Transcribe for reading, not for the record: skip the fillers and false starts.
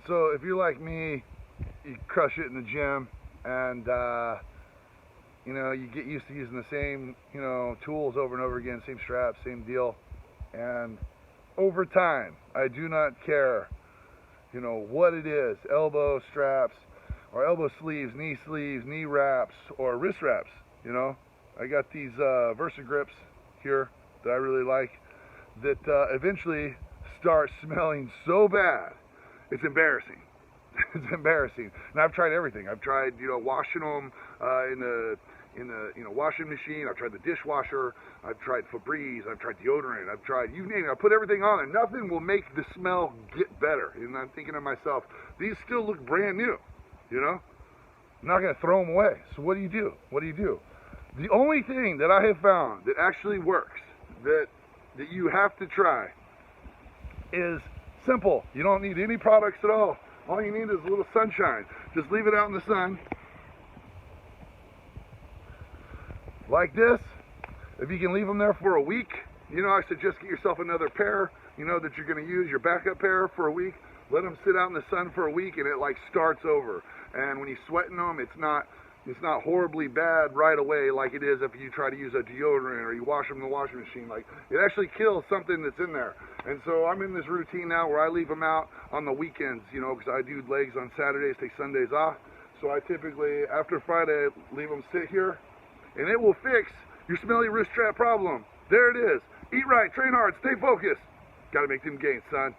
So if you're like me, you crush it in the gym, and you know, you get used to using the same, you know, tools over and over again, same straps, same deal, and over time, I do not care, you know, what it is, elbow straps, or elbow sleeves, knee wraps, or wrist wraps, you know. I got these Versa grips here that I really like that eventually start smelling so bad, it's embarrassing. It's embarrassing. And I've tried everything. I've tried, you know, washing them in the you know, washing machine. I've tried the dishwasher. I've tried Febreze. I've tried deodorant. I've tried, you name it. I put everything on and nothing will make the smell get better. And I'm thinking to myself, these still look brand new, you know. I'm not going to throw them away. So what do you do? What do you do? The only thing that I have found that actually works, that you have to try, is simple. You don't need any products at all. All you need is a little sunshine. Just leave it out in the sun. Like this. If you can leave them there for a week, you know, I suggest get yourself another pair, you know, that you're going to use, your backup pair for a week. Let them sit out in the sun for a week and it like starts over. And when you sweat in them, it's not horribly bad right away like it is if you try to use a deodorant or you wash them in the washing machine. Like, it actually kills something that's in there. And so I'm in this routine now where I leave them out on the weekends, you know, because I do legs on Saturdays, take Sundays off. So I typically, after Friday, leave them sit here, and it will fix your smelly wrist strap problem. There it is. Eat right, train hard, stay focused. Got to make them gains, son.